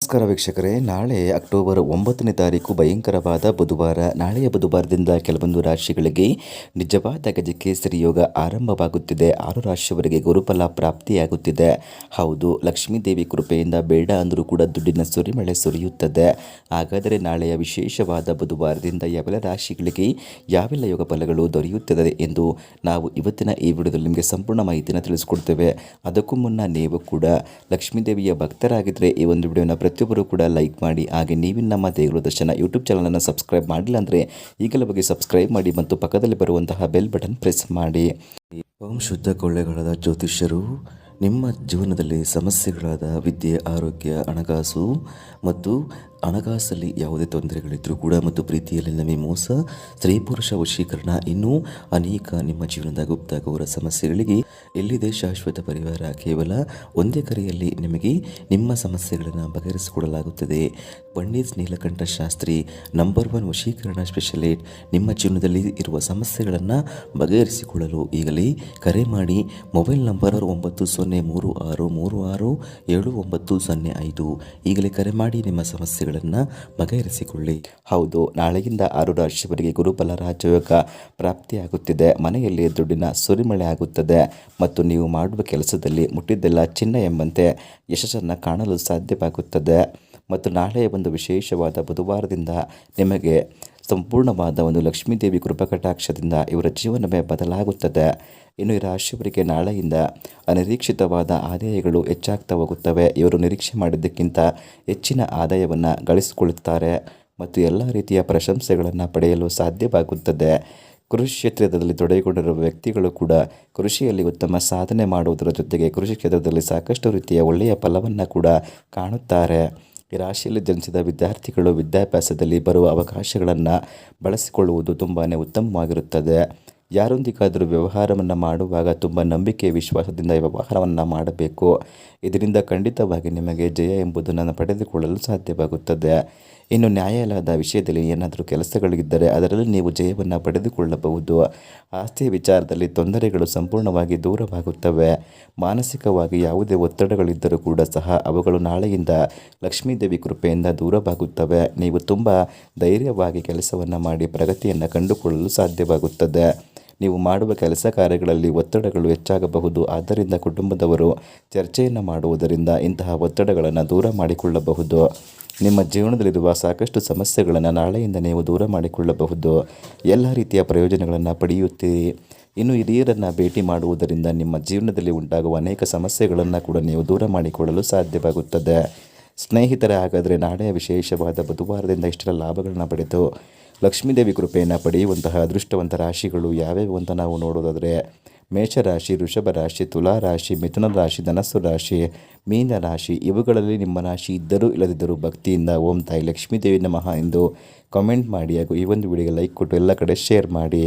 ನಮಸ್ಕಾರ ವೀಕ್ಷಕರೇ, ನಾಳೆ ಅಕ್ಟೋಬರ್ 9ನೇ ತಾರೀಕು ಭಯಂಕರವಾದ ಬುಧವಾರ. ನಾಳೆಯ ಬುಧವಾರದಿಂದ ಕೆಲವೊಂದು ರಾಶಿಗಳಿಗೆ ನಿಜವಾದ ಗಜಕೇಸರಿ ಯೋಗ ಆರಂಭವಾಗುತ್ತಿದೆ. 6 ರಾಶಿಯವರಿಗೆ ಗುರುಫಲ ಪ್ರಾಪ್ತಿಯಾಗುತ್ತಿದೆ. ಹೌದು, ಲಕ್ಷ್ಮೀದೇವಿ ಕೃಪೆಯಿಂದ ಬೇಡ ಅಂದರೂ ಕೂಡ ದುಡ್ಡಿನ ಸುರಿಮಳೆ ಸುರಿಯುತ್ತದೆ. ಹಾಗಾದರೆ ನಾಳೆಯ ವಿಶೇಷವಾದ ಬುಧವಾರದಿಂದ ಯಾವೆಲ್ಲ ರಾಶಿಗಳಿಗೆ ಯಾವೆಲ್ಲ ಯೋಗ ಫಲಗಳು ದೊರೆಯುತ್ತದೆ ಎಂದು ನಾವು ಇವತ್ತಿನ ಈ ವಿಡಿಯೋದಲ್ಲಿ ನಿಮಗೆ ಸಂಪೂರ್ಣ ಮಾಹಿತಿಯನ್ನು ತಿಳಿಸ್ಕೊಡ್ತೇವೆ. ಅದಕ್ಕೂ ಮುನ್ನ ನೀವು ಕೂಡ ಲಕ್ಷ್ಮೀದೇವಿಯ ಭಕ್ತರಾಗಿದ್ದರೆ ಈ ಒಂದು ವಿಡಿಯೋನ ಪ್ರತಿಯೊಬ್ಬರು ಕೂಡ ಲೈಕ್ ಮಾಡಿ. ಹಾಗೆ ನೀವು ನಮ್ಮ ದೇಗುಲ ದರ್ಶನ ಯೂಟ್ಯೂಬ್ ಚಾನಲನ್ನು ಸಬ್ಸ್ಕ್ರೈಬ್ ಮಾಡಿಲ್ಲ ಅಂದರೆ ಈಗಲೇ ಬಗ್ಗೆ ಸಬ್ಸ್ಕ್ರೈಬ್ ಮಾಡಿ ಮತ್ತು ಪಕ್ಕದಲ್ಲಿ ಬರುವಂತಹ ಬೆಲ್ ಬಟನ್ ಪ್ರೆಸ್ ಮಾಡಿ. ಓಂ ಶುದ್ಧ ಕೊಳ್ಳೆಗಳಾದ ಜ್ಯೋತಿಷ್ಯರು ನಿಮ್ಮ ಜೀವನದಲ್ಲಿ ಸಮಸ್ಯೆಗಳಾದ ವಿದ್ಯೆ, ಆರೋಗ್ಯ, ಹಣಕಾಸು ಮತ್ತು ಹಣಕಾಸಲ್ಲಿ ಯಾವುದೇ ತೊಂದರೆಗಳಿದ್ದರೂ ಕೂಡ ಮತ್ತು ಪ್ರೀತಿಯಲ್ಲಿ ನಮಗೆ ಮೋಸ, ಸ್ತ್ರೀ ಪುರುಷ ವಶೀಕರಣ, ಇನ್ನೂ ಅನೇಕ ನಿಮ್ಮ ಜೀವನದ ಗುಪ್ತ ಗೌರ ಸಮಸ್ಯೆಗಳಿಗೆ ಎಲ್ಲಿದೆ ಶಾಶ್ವತ ಪರಿಹಾರ. ಕೇವಲ ಒಂದೇ ಕರೆಯಲ್ಲಿ ನಿಮಗೆ ನಿಮ್ಮ ಸಮಸ್ಯೆಗಳನ್ನು ಬಗೆಹರಿಸಿಕೊಡಲಾಗುತ್ತದೆ. ಪಂಡಿತ್ ನೀಲಕಂಠ ಶಾಸ್ತ್ರಿ ನಂಬರ್ 1 ವಶೀಕರಣ ಸ್ಪೆಷಲಿಸ್ಟ್. ನಿಮ್ಮ ಜೀವನದಲ್ಲಿ ಇರುವ ಸಮಸ್ಯೆಗಳನ್ನು ಬಗೆಹರಿಸಿಕೊಳ್ಳಲು ಈಗಲೇ ಕರೆ ಮಾಡಿ. Mobile number 9036367905. ಈಗಲೇ ಕರೆ ಮಾಡಿ ನಿಮ್ಮ ಸಮಸ್ಯೆಗಳನ್ನು ಬಗೆಹರಿಸಿಕೊಳ್ಳಿ. ಹೌದು, ನಾಳೆಯಿಂದ 6 ರಾಶಿಯವರಿಗೆ ಗುರುಫಲ ರಾಜಯೋಗ ಪ್ರಾಪ್ತಿಯಾಗುತ್ತಿದೆ. ಮನೆಯಲ್ಲಿ ದುಡ್ಡಿನ ಸುರಿಮಳೆ ಆಗುತ್ತದೆ ಮತ್ತು ನೀವು ಮಾಡುವ ಕೆಲಸದಲ್ಲಿ ಮುಟ್ಟಿದ್ದೆಲ್ಲ ಚಿನ್ನ ಎಂಬಂತೆ ಯಶಸ್ಸನ್ನು ಕಾಣಲು ಸಾಧ್ಯವಾಗುತ್ತದೆ. ಮತ್ತು ನಾಳೆಯ ಒಂದು ವಿಶೇಷವಾದ ಬುಧವಾರದಿಂದ ನಿಮಗೆ ಸಂಪೂರ್ಣವಾದ ಒಂದು ಲಕ್ಷ್ಮೀದೇವಿ ಕೃಪಕಟಾಕ್ಷದಿಂದ ಇವರ ಜೀವನವೇ ಬದಲಾಗುತ್ತದೆ. ಇನ್ನು ಈ ರಾಶಿಯವರಿಗೆ ನಾಳೆಯಿಂದ ಅನಿರೀಕ್ಷಿತವಾದ ಆದಾಯಗಳು ಹೆಚ್ಚಾಗ್ತಾ ಹೋಗುತ್ತವೆ. ಇವರು ನಿರೀಕ್ಷೆ ಮಾಡಿದ್ದಕ್ಕಿಂತ ಹೆಚ್ಚಿನ ಆದಾಯವನ್ನು ಗಳಿಸಿಕೊಳ್ಳುತ್ತಾರೆ ಮತ್ತು ಎಲ್ಲ ರೀತಿಯ ಪ್ರಶಂಸೆಗಳನ್ನು ಪಡೆಯಲು ಸಾಧ್ಯವಾಗುತ್ತದೆ. ಕೃಷಿ ಕ್ಷೇತ್ರದಲ್ಲಿ ತೊಡಗಿಕೊಂಡಿರುವ ವ್ಯಕ್ತಿಗಳು ಕೂಡ ಕೃಷಿಯಲ್ಲಿ ಉತ್ತಮ ಸಾಧನೆ ಮಾಡುವುದರ ಜೊತೆಗೆ ಕೃಷಿ ಕ್ಷೇತ್ರದಲ್ಲಿ ಸಾಕಷ್ಟು ರೀತಿಯ ಒಳ್ಳೆಯ ಫಲವನ್ನು ಕೂಡ ಕಾಣುತ್ತಾರೆ. ಈ ರಾಶಿಯಲ್ಲಿ ಜನಿಸಿದ ವಿದ್ಯಾರ್ಥಿಗಳು ವಿದ್ಯಾಭ್ಯಾಸದಲ್ಲಿ ಬರುವ ಅವಕಾಶಗಳನ್ನು ಬಳಸಿಕೊಳ್ಳುವುದು ತುಂಬಾ ಉತ್ತಮವಾಗಿರುತ್ತದೆ. ಯಾರೊಂದಿಗಾದರೂ ವ್ಯವಹಾರವನ್ನು ಮಾಡುವಾಗ ತುಂಬ ನಂಬಿಕೆ ವಿಶ್ವಾಸದಿಂದ ವ್ಯವಹಾರವನ್ನು ಮಾಡಬೇಕು. ಇದರಿಂದ ಖಂಡಿತವಾಗಿ ನಿಮಗೆ ಜಯ ಎಂಬುದನ್ನು ಪಡೆದುಕೊಳ್ಳಲು ಸಾಧ್ಯವಾಗುತ್ತದೆ. ಇನ್ನು ನ್ಯಾಯಾಲಯದ ವಿಷಯದಲ್ಲಿ ಏನಾದರೂ ಕೆಲಸಗಳಿದ್ದರೆ ಅದರಲ್ಲಿ ನೀವು ಜಯವನ್ನು ಪಡೆದುಕೊಳ್ಳಬಹುದು. ಆಸ್ತಿಯ ವಿಚಾರದಲ್ಲಿ ತೊಂದರೆಗಳು ಸಂಪೂರ್ಣವಾಗಿ ದೂರವಾಗುತ್ತವೆ. ಮಾನಸಿಕವಾಗಿ ಯಾವುದೇ ಒತ್ತಡಗಳಿದ್ದರೂ ಕೂಡ ಸಹ ಅವುಗಳು ನಾಳೆಯಿಂದ ಲಕ್ಷ್ಮೀದೇವಿ ಕೃಪೆಯಿಂದ ದೂರವಾಗುತ್ತವೆ. ನೀವು ತುಂಬ ಧೈರ್ಯವಾಗಿ ಕೆಲಸವನ್ನು ಮಾಡಿ ಪ್ರಗತಿಯನ್ನು ಕಂಡುಕೊಳ್ಳಲು ಸಾಧ್ಯವಾಗುತ್ತದೆ. ನೀವು ಮಾಡುವ ಕೆಲಸ ಕಾರ್ಯಗಳಲ್ಲಿ ಒತ್ತಡಗಳು ಹೆಚ್ಚಾಗಬಹುದು. ಆದ್ದರಿಂದ ಕುಟುಂಬದವರು ಚರ್ಚೆಯನ್ನು ಮಾಡುವುದರಿಂದ ಇಂತಹ ಒತ್ತಡಗಳನ್ನು ದೂರ ಮಾಡಿಕೊಳ್ಳಬಹುದು. ನಿಮ್ಮ ಜೀವನದಲ್ಲಿರುವ ಸಾಕಷ್ಟು ಸಮಸ್ಯೆಗಳನ್ನು ನಾಳೆಯಿಂದ ನೀವು ದೂರ ಮಾಡಿಕೊಳ್ಳಬಹುದು. ಎಲ್ಲ ರೀತಿಯ ಪ್ರಯೋಜನಗಳನ್ನು ಪಡೆಯುತ್ತೀರಿ. ಇನ್ನು ಹಿರಿಯರನ್ನು ಭೇಟಿ ಮಾಡುವುದರಿಂದ ನಿಮ್ಮ ಜೀವನದಲ್ಲಿ ಉಂಟಾಗುವ ಅನೇಕ ಸಮಸ್ಯೆಗಳನ್ನು ಕೂಡ ನೀವು ದೂರ ಮಾಡಿಕೊಳ್ಳಲು ಸಾಧ್ಯವಾಗುತ್ತದೆ. ಸ್ನೇಹಿತರೆ, ಹಾಗಾದರೆ ನಾಳೆಯ ವಿಶೇಷವಾದ ಬುಧವಾರದಿಂದ ಇಷ್ಟೆಲ್ಲ ಲಾಭಗಳನ್ನು ಪಡೆದು ಲಕ್ಷ್ಮೀದೇವಿ ಕೃಪೆಯನ್ನು ಪಡೆಯುವಂತಹ ಅದೃಷ್ಟವಂತ ರಾಶಿಗಳು ಯಾವ್ಯಾವು ಅಂತ ನಾವು ನೋಡೋದಾದರೆ ಮೇಷರಾಶಿ, ವೃಷಭ ರಾಶಿ, ತುಲಾ ರಾಶಿ, ಮಿಥುನ ರಾಶಿ, ಧನಸ್ಸು ರಾಶಿ, ಮೀನ ರಾಶಿ. ಇವುಗಳಲ್ಲಿ ನಿಮ್ಮ ರಾಶಿ ಇದ್ದರೂ ಇಲ್ಲದಿದ್ದರೂ ಭಕ್ತಿಯಿಂದ ಓಂ ತಾಯಿ ಲಕ್ಷ್ಮೀದೇವಿ ನಮಃ ಎಂದು ಕಾಮೆಂಟ್ ಮಾಡಿ ಹಾಗೂ ಈ ಒಂದು ವಿಡಿಯೋಗೆ ಲೈಕ್ ಕೊಟ್ಟು ಎಲ್ಲ ಕಡೆ ಶೇರ್ ಮಾಡಿ.